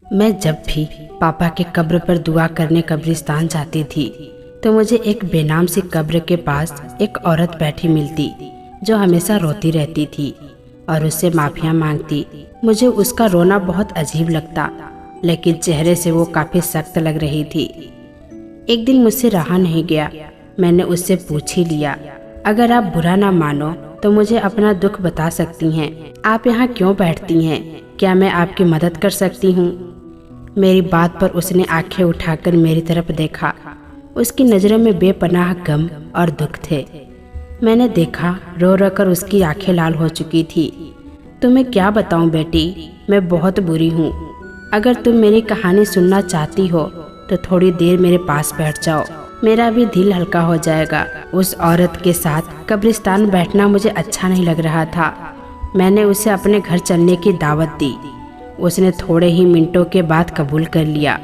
मैं जब भी पापा के कब्र पर दुआ करने कब्रिस्तान जाती थी तो मुझे एक बेनाम सी कब्र के पास एक औरत बैठी मिलती जो हमेशा रोती रहती थी और उससे माफियाँ मांगती। मुझे उसका रोना बहुत अजीब लगता, लेकिन चेहरे से वो काफ़ी सख्त लग रही थी। एक दिन मुझसे रहा नहीं गया, मैंने उससे पूछ ही लिया, अगर आप बुरा ना मानो तो मुझे अपना दुख बता सकती हैं। आप यहाँ क्यों बैठती हैं? क्या मैं आपकी मदद कर सकती हूँ? मेरी बात पर उसने आंखें उठाकर मेरी तरफ देखा। उसकी नज़रों में बेपनाह गम और दुख थे। मैंने देखा रो रो कर उसकी आंखें लाल हो चुकी थी। तुम्हें क्या बताऊं बेटी, मैं बहुत बुरी हूँ। अगर तुम मेरी कहानी सुनना चाहती हो तो थोड़ी देर मेरे पास बैठ जाओ, मेरा भी दिल हल्का हो जाएगा। उस औरत के साथ कब्रिस्तान बैठना मुझे अच्छा नहीं लग रहा था। मैंने उसे अपने घर चलने की दावत दी। उसने थोड़े ही मिनटों के बाद कबूल कर लिया।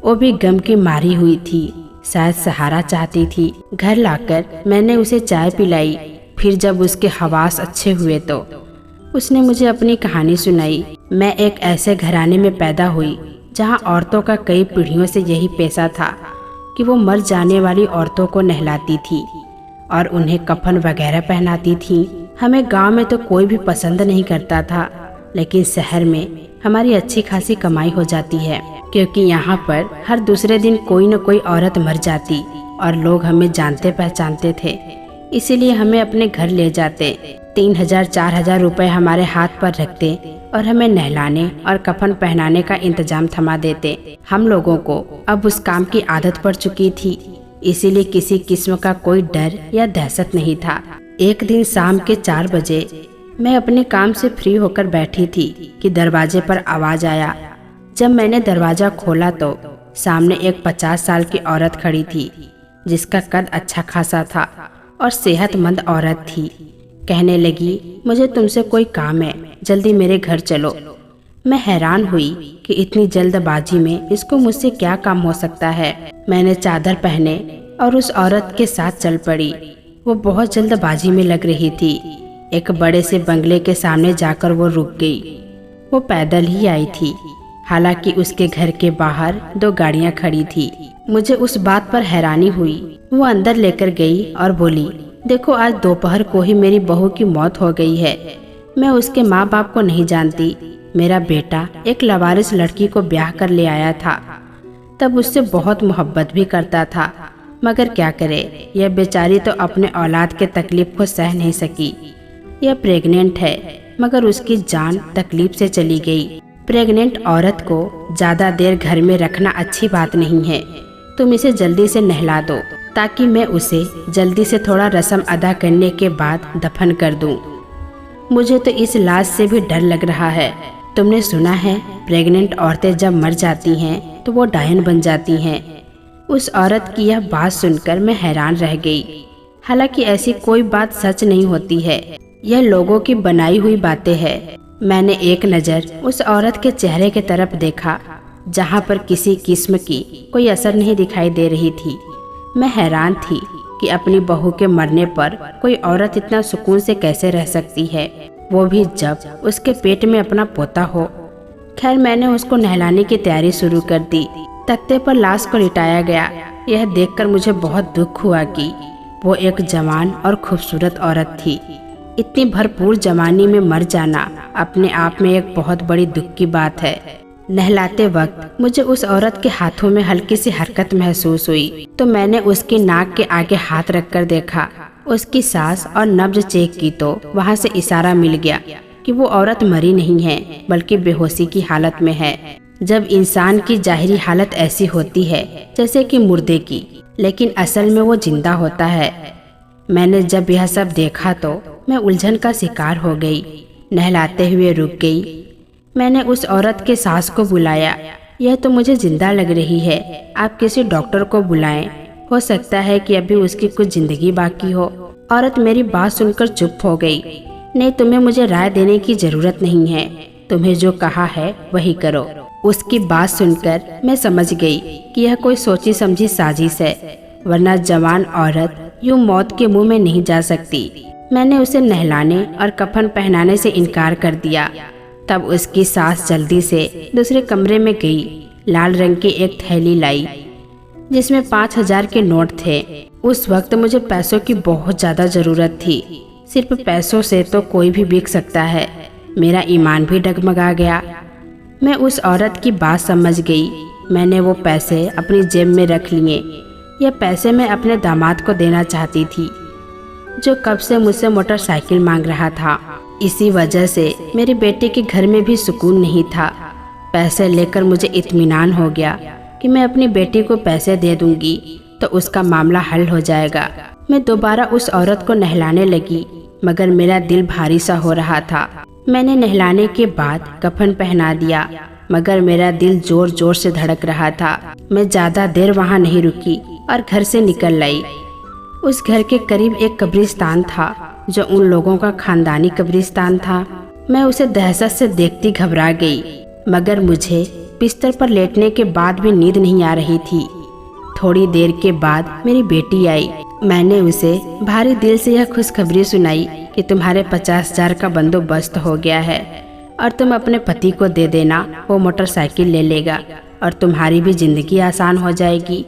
वो भी गम की मारी हुई थी, शायद सहारा चाहती थी। घर लाकर मैंने उसे चाय पिलाई। फिर जब उसके हवास अच्छे हुए तो उसने मुझे अपनी कहानी सुनाई। मैं एक ऐसे घराने में पैदा हुई जहाँ औरतों का कई पीढ़ियों से यही पेशा था कि वो मर जाने वाली औरतों को नहलाती थी और उन्हें कफन वगैरह पहनाती थी। हमें गांव में तो कोई भी पसंद नहीं करता था, लेकिन शहर में हमारी अच्छी खासी कमाई हो जाती है, क्योंकि यहाँ पर हर दूसरे दिन कोई न कोई औरत मर जाती और लोग हमें जानते पहचानते थे, इसीलिए हमें अपने घर ले जाते। 3,000-4,000 रुपए हमारे हाथ पर रखते और हमें नहलाने और कफन पहनाने का इंतजाम थमा देते। हम लोगों को अब उस काम की आदत पड़ चुकी थी, इसीलिए किसी किस्म का कोई डर या दहशत नहीं था। एक दिन शाम के 4 बजे मैं अपने काम से फ्री होकर बैठी थी कि दरवाजे पर आवाज आया। जब मैंने दरवाजा खोला तो सामने एक 50 साल की औरत खड़ी थी, जिसका कद अच्छा खासा था और सेहतमंद औरत थी। कहने लगी, मुझे तुमसे कोई काम है, जल्दी मेरे घर चलो। मैं हैरान हुई कि इतनी जल्दबाजी में इसको मुझसे क्या काम हो सकता है। मैंने चादर पहने और उस औरत के साथ चल पड़ी। वो बहुत जल्दबाजी में लग रही थी। एक बड़े से बंगले के सामने जाकर वो रुक गई। वो पैदल ही आई थी, हालांकि उसके घर के बाहर 2 गाड़ियां खड़ी थी। मुझे उस बात पर हैरानी हुई। वो अंदर लेकर गई और बोली, देखो आज दोपहर को ही मेरी बहू की मौत हो गई है। मैं उसके माँ बाप को नहीं जानती। मेरा बेटा एक लवारिस लड़की को ब्याह कर ले आया था, तब उससे बहुत मोहब्बत भी करता था, मगर क्या करे, यह बेचारी तो अपने औलाद के तकलीफ को सह नहीं सकी। यह प्रेग्नेंट है, मगर उसकी जान तकलीफ से चली गई। प्रेग्नेंट औरत को ज्यादा देर घर में रखना अच्छी बात नहीं है। तुम इसे जल्दी से नहला दो ताकि मैं उसे जल्दी से थोड़ा रस्म अदा करने के बाद दफन कर दूं। मुझे तो इस लाश से भी डर लग रहा है। तुमने सुना है प्रेग्नेंट औरतें जब मर जाती हैं तो वो डायन बन जाती हैं। उस औरत की यह बात सुनकर मैं हैरान रह गई। हालांकि ऐसी कोई बात सच नहीं होती है, यह लोगों की बनाई हुई बातें हैं। मैंने एक नज़र उस औरत के चेहरे की तरफ देखा, जहां पर किसी किस्म की कोई असर नहीं दिखाई दे रही थी। मैं हैरान थी कि अपनी बहू के मरने पर कोई औरत इतना सुकून से कैसे रह सकती है, वो भी जब उसके पेट में अपना पोता हो। खैर, मैंने उसको नहलाने की तैयारी शुरू कर दी। तख्ते पर लाश को लिटाया गया। यह देखकर मुझे बहुत दुख हुआ कि वो एक जवान और खूबसूरत औरत थी। इतनी भरपूर जवानी में मर जाना अपने आप में एक बहुत बड़ी दुख की बात है। नहलाते वक्त मुझे उस औरत के हाथों में हल्की सी हरकत महसूस हुई, तो मैंने उसकी नाक के आगे हाथ रखकर देखा। उसकी सांस और नब्ज चेक की तो वहाँ से इशारा मिल गया कि वो औरत मरी नहीं है, बल्कि बेहोशी की हालत में है। जब इंसान की जाहिरी हालत ऐसी होती है जैसे कि मुर्दे की, लेकिन असल में वो जिंदा होता है। मैंने जब यह सब देखा तो मैं उलझन का शिकार हो गई। नहलाते हुए रुक गई। मैंने उस औरत के सास को बुलाया। यह तो मुझे जिंदा लग रही है, आप किसी डॉक्टर को बुलाएं, हो सकता है कि अभी उसकी कुछ जिंदगी बाकी हो। औरत मेरी बात सुनकर चुप हो गई। नहीं, तुम्हें मुझे राय देने की जरूरत नहीं है, तुम्हें जो कहा है वही करो। उसकी बात सुनकर मैं समझ गई कि यह कोई सोची समझी साजिश है, वरना जवान औरत यूं मौत के मुंह में नहीं जा सकती। मैंने उसे नहलाने और कफन पहनाने से इनकार कर दिया। तब उसकी सास जल्दी से दूसरे कमरे में गई, लाल रंग की एक थैली लाई जिसमें 5,000 के नोट थे। उस वक्त मुझे पैसों की बहुत ज़्यादा ज़रूरत थी। सिर्फ पैसों से तो कोई भी बिक सकता है। मेरा ईमान भी डगमगा गया। मैं उस औरत की बात समझ गई। मैंने वो पैसे अपनी जेब में रख लिए। यह पैसे मैं अपने दामाद को देना चाहती थी, जो कब से मुझसे मोटरसाइकिल मांग रहा था। इसी वजह से मेरी बेटी के घर में भी सुकून नहीं था। पैसे लेकर मुझे इत्मीनान हो गया कि मैं अपनी बेटी को पैसे दे दूंगी तो उसका मामला हल हो जाएगा। मैं दोबारा उस औरत को नहलाने लगी, मगर मेरा दिल भारी सा हो रहा था। मैंने नहलाने के बाद कफन पहना दिया, मगर मेरा दिल जोर जोर से धड़क रहा था। मैं ज़्यादा देर वहाँ नहीं रुकी और घर से निकल लाई। उस घर के करीब एक कब्रिस्तान था, जो उन लोगों का खानदानी कब्रिस्तान था। मैं उसे दहशत से देखती घबरा गई, मगर मुझे बिस्तर पर लेटने के बाद भी नींद नहीं आ रही थी। थोड़ी देर के बाद मेरी बेटी आई। मैंने उसे भारी दिल से यह खुशखबरी सुनाई कि तुम्हारे 50,000 का बंदोबस्त हो गया है और तुम अपने पति को दे देना, वो मोटरसाइकिल ले लेगा और तुम्हारी भी जिंदगी आसान हो जाएगी।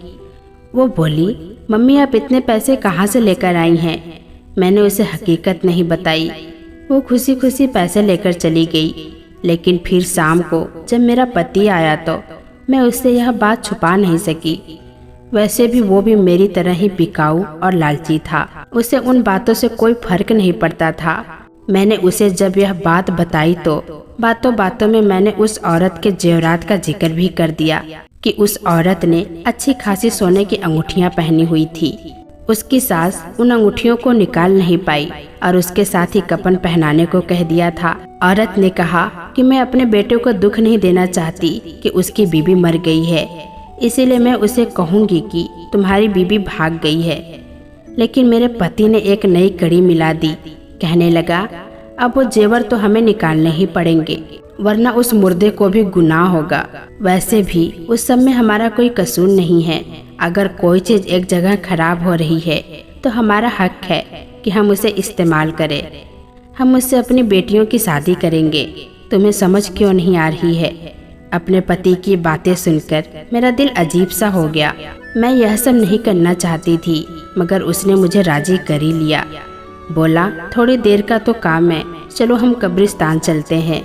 वो बोली, मम्मी आप इतने पैसे कहाँ से लेकर आई हैं? मैंने उसे हकीकत नहीं बताई। वो खुशी खुशी पैसे लेकर चली गई। लेकिन फिर शाम को जब मेरा पति आया तो मैं उससे यह बात छुपा नहीं सकी। वैसे भी वो भी मेरी तरह ही बिकाऊ और लालची था। उसे उन बातों से कोई फर्क नहीं पड़ता था। मैंने उसे जब यह बात बताई तो बातों बातों में मैंने उस औरत के जेवरात का जिक्र भी कर दिया कि उस औरत ने अच्छी खासी सोने की अंगूठियां पहनी हुई थी। उसकी सास उन अंगूठियों को निकाल नहीं पाई और उसके साथ ही कफन पहनाने को कह दिया था। औरत ने कहा कि मैं अपने बेटे को दुख नहीं देना चाहती कि उसकी बीबी मर गई है, इसीलिए मैं उसे कहूँगी कि तुम्हारी बीबी भाग गई है। लेकिन मेरे पति ने एक नई कड़ी मिला दी। कहने लगा, अब वो जेवर तो हमें निकालने ही पड़ेंगे, वरना उस मुर्दे को भी गुनाह होगा। वैसे भी उस सब में हमारा कोई कसूर नहीं है। अगर कोई चीज़ एक जगह खराब हो रही है तो हमारा हक है कि हम उसे इस्तेमाल करें। हम उससे अपनी बेटियों की शादी करेंगे। तुम्हें समझ क्यों नहीं आ रही है? अपने पति की बातें सुनकर मेरा दिल अजीब सा हो गया। मैं यह सब नहीं करना चाहती थी, मगर उसने मुझे राजी कर ही लिया। बोला, थोड़ी देर का तो काम है, चलो हम कब्रिस्तान चलते हैं।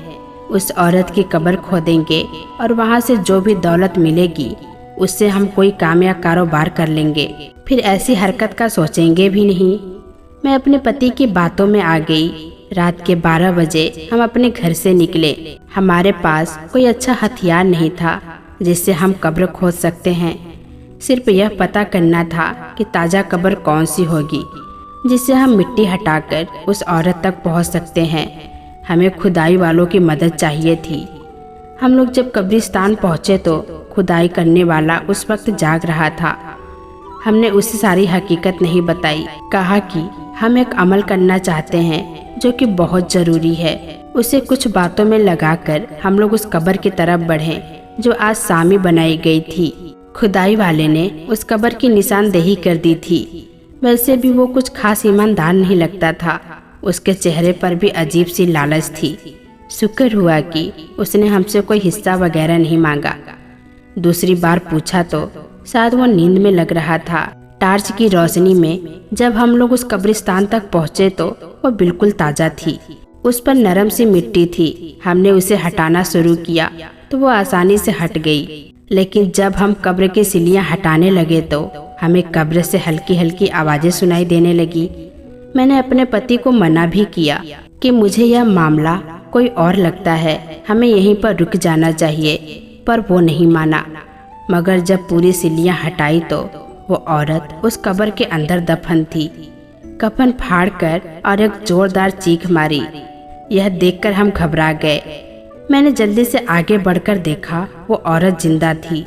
उस औरत की कब्र खोदेंगे और वहाँ से जो भी दौलत मिलेगी उससे हम कोई काम या कारोबार कर लेंगे। फिर ऐसी हरकत का सोचेंगे भी नहीं। मैं अपने पति की बातों में आ गई। रात के 12 बजे हम अपने घर से निकले। हमारे पास कोई अच्छा हथियार नहीं था जिससे हम कब्र खोद सकते हैं। सिर्फ यह पता करना था कि ताज़ा कब्र कौन सी होगी जिससे हम मिट्टी हटाकर उस औरत तक पहुंच सकते हैं। हमें खुदाई वालों की मदद चाहिए थी। हम लोग जब कब्रिस्तान पहुंचे तो खुदाई करने वाला उस वक्त जाग रहा था। हमने उसे सारी हकीकत नहीं बताई। कहा कि हम एक अमल करना चाहते हैं जो कि बहुत ज़रूरी है। उसे कुछ बातों में लगाकर हम लोग उस कब्र की तरफ बढ़े जो आज शामी बनाई गई थी। खुदाई वाले ने उस कब्र की निशानदेही कर दी थी। वैसे भी वो कुछ खास ईमानदार नहीं लगता था। उसके चेहरे पर भी अजीब सी लालच थी। शुक्र हुआ कि उसने हमसे कोई हिस्सा वगैरह नहीं मांगा। दूसरी बार पूछा तो शायद वो नींद में लग रहा था। टार्च की रोशनी में जब हम लोग उस कब्रिस्तान तक पहुँचे तो वो बिल्कुल ताज़ा थी। उस पर नरम सी मिट्टी थी। हमने उसे हटाना शुरू किया तो वो आसानी से हट गई। लेकिन जब हम कब्र की सिलियाँ हटाने लगे तो हमें कब्र से हल्की हल्की आवाज़ें सुनाई देने लगी। मैंने अपने पति को मना भी किया कि मुझे यह मामला कोई और लगता है, हमें यहीं पर रुक जाना चाहिए, पर वो नहीं माना। मगर जब पूरी सिलियाँ हटाई तो वो औरत उस कब्र के अंदर दफन थी। कफन फाड़कर और एक जोरदार चीख मारी। यह देखकर हम घबरा गए। मैंने जल्दी से आगे बढ़कर देखा, वो औरत जिंदा थी,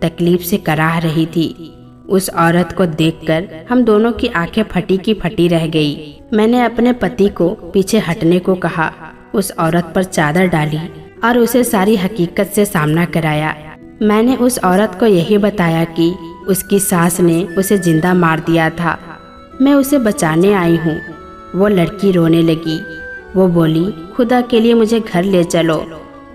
तकलीफ से कराह रही थी। उस औरत को देखकर हम दोनों की आंखें फटी की फटी रह गई। मैंने अपने पति को पीछे हटने को कहा। उस औरत पर चादर डाली और उसे सारी हकीकत से सामना कराया। मैंने उस औरत को यही बताया कि उसकी सास ने उसे जिंदा मार दिया था। मैं उसे बचाने आई हूँ। वो लड़की रोने लगी। वो बोली, खुदा के लिए मुझे घर ले चलो।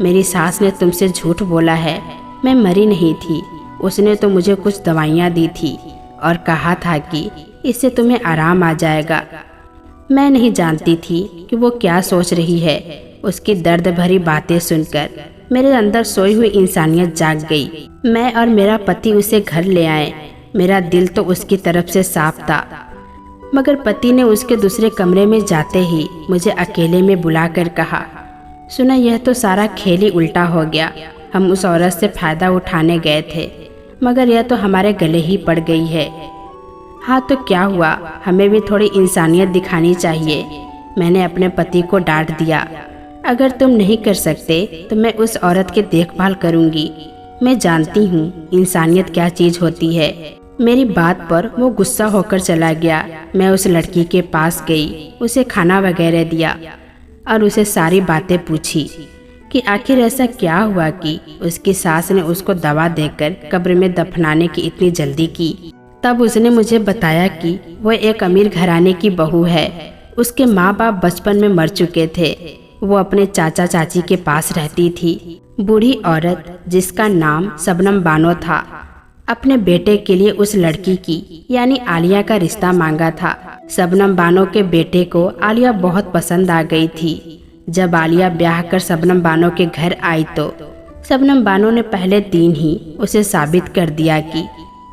मेरी सास ने तुमसे झूठ बोला है, मैं मरी नहीं थी। उसने तो मुझे कुछ दवाइयाँ दी थी और कहा था कि इससे तुम्हें आराम आ जाएगा। मैं नहीं जानती थी कि वो क्या सोच रही है। उसकी दर्द भरी बातें सुनकर मेरे अंदर सोई हुई इंसानियत जाग गई। मैं और मेरा पति उसे घर ले आए। मेरा दिल तो उसकी तरफ से साफ था, मगर पति ने उसके दूसरे कमरे में जाते ही मुझे अकेले में बुलाकर कहा, सुना, यह तो सारा खेल ही उल्टा हो गया। हम उस औरत से फायदा उठाने गए थे, मगर यह तो हमारे गले ही पड़ गई है। हाँ तो क्या हुआ, हमें भी थोड़ी इंसानियत दिखानी चाहिए। मैंने अपने पति को डांट दिया, अगर तुम नहीं कर सकते तो मैं उस औरत की देखभाल करूंगी। मैं जानती हूँ इंसानियत क्या चीज़ होती है। मेरी बात पर वो गुस्सा होकर चला गया। मैं उस लड़की के पास गई, उसे खाना वगैरह दिया और उसे सारी बातें पूछी कि आखिर ऐसा क्या हुआ कि उसकी सास ने उसको दवा देकर कब्र में दफनाने की इतनी जल्दी की। तब उसने मुझे बताया कि वह एक अमीर घराने की बहू है। उसके माँ बाप बचपन में मर चुके थे। वो अपने चाचा चाची के पास रहती थी। बूढ़ी औरत जिसका नाम शबनम बानो था, अपने बेटे के लिए उस लड़की की यानी आलिया का रिश्ता मांगा था। शबनम बानो के बेटे को आलिया बहुत पसंद आ गई थी। जब आलिया ब्याह कर शबनम बानो के घर आई तो शबनम बानो ने पहले दिन ही उसे साबित कर दिया कि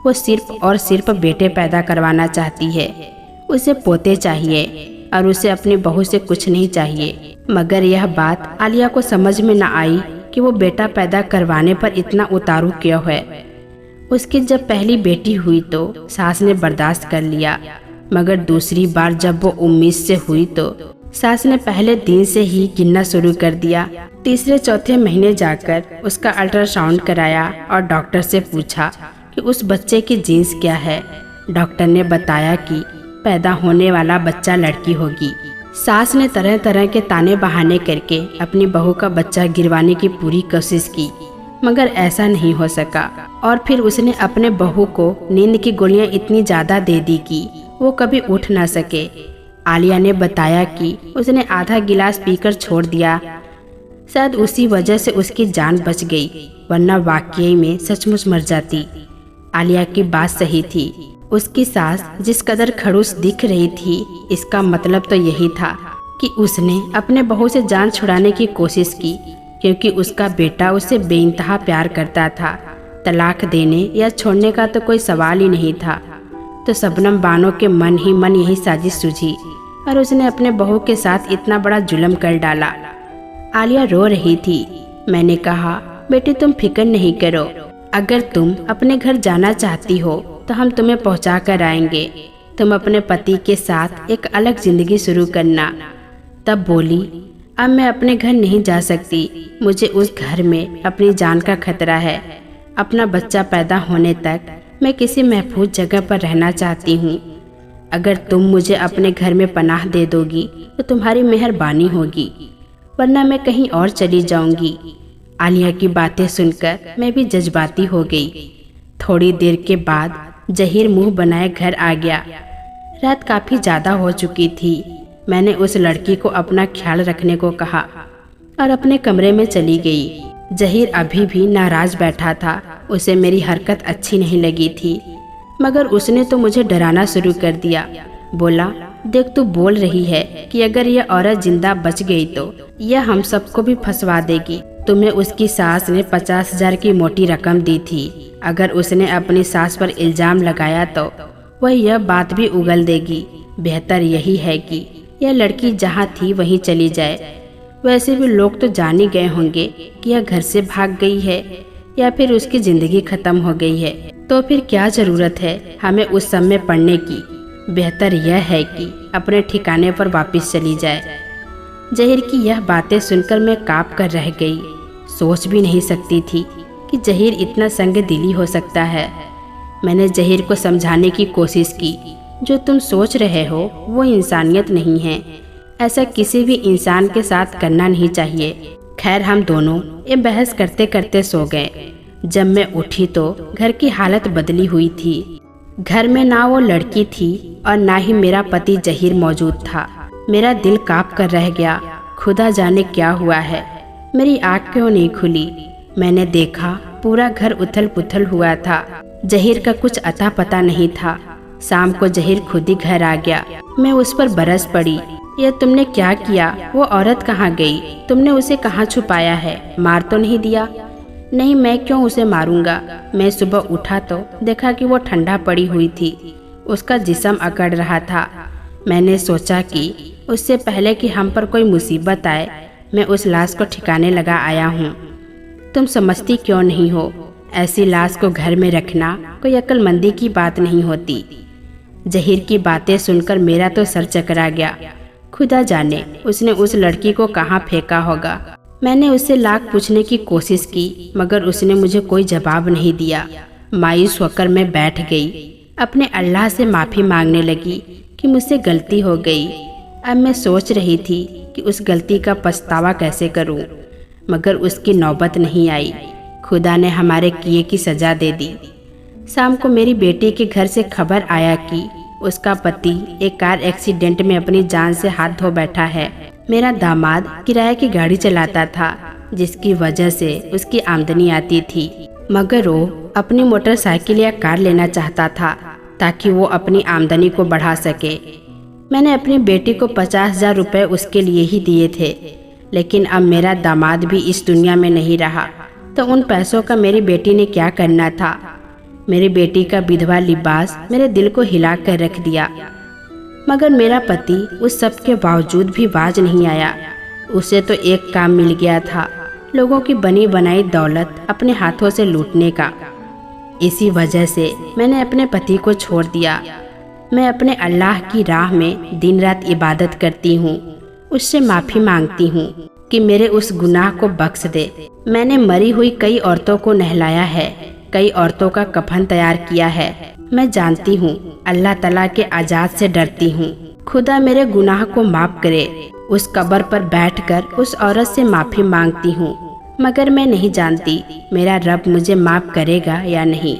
वो सिर्फ और सिर्फ बेटे पैदा करवाना चाहती है। उसे पोते चाहिए और उसे अपनी बहू से कुछ नहीं चाहिए। मगर यह बात आलिया को समझ में न आई कि वो बेटा पैदा करवाने पर इतना उतारू क्यों है। उसकी जब पहली बेटी हुई तो सास ने बर्दाश्त कर लिया, मगर दूसरी बार जब वो 19 से हुई तो सास ने पहले दिन से ही गिनना शुरू कर दिया। तीसरे चौथे महीने जाकर उसका अल्ट्रासाउंड कराया और डॉक्टर से पूछा कि उस बच्चे की जीन्स क्या है। डॉक्टर ने बताया कि पैदा होने वाला बच्चा लड़की होगी। सास ने तरह तरह के ताने बहाने करके अपनी बहू का बच्चा गिरवाने की पूरी कोशिश की, मगर ऐसा नहीं हो सका। और फिर उसने अपने बहू को नींद की गोलियां इतनी ज़्यादा दे दी कि वो कभी उठ ना सके। आलिया ने बताया कि उसने आधा गिलास पीकर छोड़ दिया। शायद उसी वजह से उसकी जान बच गई, वरना वाकई में सचमुच मर जाती। आलिया की बात सही थी। उसकी सास जिस कदर खड़ूस दिख रही थी, इसका मतलब तो यही था कि उसने अपने बहू से जान छुड़ाने की कोशिश की, क्योंकि उसका बेटा उससे बेइंतहा प्यार करता था। तलाक देने या छोड़ने का तो कोई सवाल ही नहीं था। तो शबनम बानो के मन ही मन यही साजिश सूझी और उसने अपने बहू के साथ इतना बड़ा जुल्म कर डाला। आलिया रो रही थी। मैंने कहा, बेटी तुम फिक्र नहीं करो, अगर तुम अपने घर जाना चाहती हो तो हम तुम्हें पहुंचा कर आएंगे। तुम अपने पति के साथ एक अलग जिंदगी शुरू करना। तब बोली, अब मैं अपने घर नहीं जा सकती। मुझे उस घर में अपनी जान का खतरा है। अपना बच्चा पैदा होने तक मैं किसी महफूज जगह पर रहना चाहती हूँ। अगर तुम मुझे अपने घर में पनाह दे दोगी तो तुम्हारी मेहरबानी होगी, वरना मैं कहीं और चली जाऊंगी। आलिया की बातें सुनकर मैं भी जज्बाती हो गई। थोड़ी देर के बाद जहीर मुंह बनाए घर आ गया। रात काफ़ी ज़्यादा हो चुकी थी। मैंने उस लड़की को अपना ख्याल रखने को कहा और अपने कमरे में चली गई। जहीर अभी भी नाराज बैठा था। उसे मेरी हरकत अच्छी नहीं लगी थी, मगर उसने तो मुझे डराना शुरू कर दिया। बोला, देख तू बोल रही है कि अगर यह औरत जिंदा बच गई तो यह हम सबको भी फंसवा देगी। तुम्हें उसकी सास ने 50,000 की मोटी रकम दी थी। अगर उसने अपनी सास पर इल्जाम लगाया तो वह यह बात भी उगल देगी। बेहतर यही है कि यह लड़की जहाँ थी वहीं चली जाए। वैसे भी लोग तो जान ही गए होंगे कि यह घर से भाग गई है या फिर उसकी जिंदगी खत्म हो गई है, तो फिर क्या जरूरत है हमें उस सब में पड़ने की। बेहतर यह है कि अपने ठिकाने पर वापस चली जाए। जहीर की यह बातें सुनकर मैं काँप कर रह गई। सोच भी नहीं सकती थी कि जहीर इतना संगदिली हो सकता है। मैंने जहीर को समझाने की कोशिश की, जो तुम सोच रहे हो वो इंसानियत नहीं है। ऐसा किसी भी इंसान के साथ करना नहीं चाहिए। खैर हम दोनों ये बहस करते करते सो गए। जब मैं उठी तो घर की हालत बदली हुई थी। घर में ना वो लड़की थी और ना ही मेरा पति जहीर मौजूद था। मेरा दिल काँप कर रह गया। खुदा जाने क्या हुआ है, मेरी आँख क्यों नहीं खुली। मैंने देखा पूरा घर उथल पुथल हुआ था। जहीर का कुछ अता पता नहीं था। शाम को जहीर खुद ही घर आ गया। मैं उस पर बरस पड़ी। यह तुमने क्या किया? वो औरत कहाँ गई? तुमने उसे कहाँ छुपाया है? मार तो नहीं दिया? नहीं, मैं क्यों उसे मारूंगा। मैं सुबह उठा तो देखा कि वो ठंडा पड़ी हुई थी। उसका जिस्म अकड़ रहा था। मैंने सोचा कि उससे पहले कि हम पर कोई मुसीबत आए, मैं उस लाश को ठिकाने लगा आया हूँ। तुम समझती क्यों नहीं हो? ऐसी लाश को घर में रखना कोई अक्लमंदी की बात नहीं होती। जहीर की बातें सुनकर मेरा तो सर चकरा गया। खुदा जाने उसने उस लड़की को कहाँ फेंका होगा। मैंने उससे लाख पूछने की कोशिश की, मगर उसने मुझे कोई जवाब नहीं दिया। मायूस होकर मैं बैठ गई। अपने अल्लाह से माफ़ी मांगने लगी कि मुझसे गलती हो गई। अब मैं सोच रही थी कि उस गलती का पछतावा कैसे करूं, मगर उसकी नौबत नहीं आई। खुदा ने हमारे किए की सज़ा दे दी। शाम को मेरी बेटी के घर से खबर आया कि उसका पति एक कार एक्सीडेंट में अपनी जान से हाथ धो बैठा है। मेरा दामाद किराए की गाड़ी चलाता था, जिसकी वजह से उसकी आमदनी आती थी, मगर वो अपनी मोटरसाइकिल या कार लेना चाहता था ताकि वो अपनी आमदनी को बढ़ा सके। मैंने अपनी बेटी को 50,000 रुपये उसके लिए ही दिए थे, लेकिन अब मेरा दामाद भी इस दुनिया में नहीं रहा, तो उन पैसों का मेरी बेटी ने क्या करना था। मेरी बेटी का विधवा लिबास मेरे दिल को हिला कर रख दिया, मगर मेरा पति उस सब के बावजूद भी बाज नहीं आया। उसे तो एक काम मिल गया था, लोगों की बनी बनाई दौलत अपने हाथों से लूटने का। इसी वजह से मैंने अपने पति को छोड़ दिया। मैं अपने अल्लाह की राह में दिन रात इबादत करती हूँ, उससे माफ़ी मांगती हूँ कि मेरे उस गुनाह को बख्श दे। मैंने मरी हुई कई औरतों को नहलाया है, कई औरतों का कफन तैयार किया है। मैं जानती हूँ अल्लाह तआला के आजाद से डरती हूँ। खुदा मेरे गुनाह को माफ़ करे। उस कब्र पर बैठकर उस औरत से माफ़ी मांगती हूँ, मगर मैं नहीं जानती मेरा रब मुझे माफ़ करेगा या नहीं।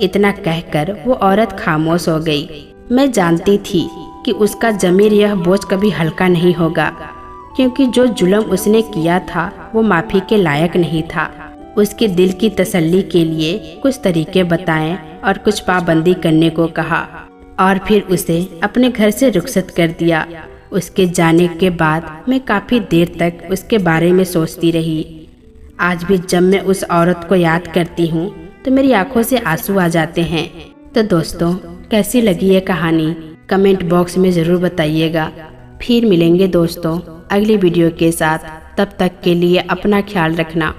इतना कहकर वो औरत खामोश हो गई। मैं जानती थी कि उसका ज़मीर यह बोझ कभी हल्का नहीं होगा, क्योंकि जो जुल्म उसने किया था वो माफ़ी के लायक नहीं था। उसके दिल की तसल्ली के लिए कुछ तरीके बताएं और कुछ पाबंदी करने को कहा, और फिर उसे अपने घर से रुखसत कर दिया। उसके जाने के बाद मैं काफ़ी देर तक उसके बारे में सोचती रही। आज भी जब मैं उस औरत को याद करती हूँ तो मेरी आंखों से आंसू आ जाते हैं। तो दोस्तों, कैसी लगी ये कहानी कमेंट बॉक्स में ज़रूर बताइएगा। फिर मिलेंगे दोस्तों अगली वीडियो के साथ। तब तक के लिए अपना ख्याल रखना।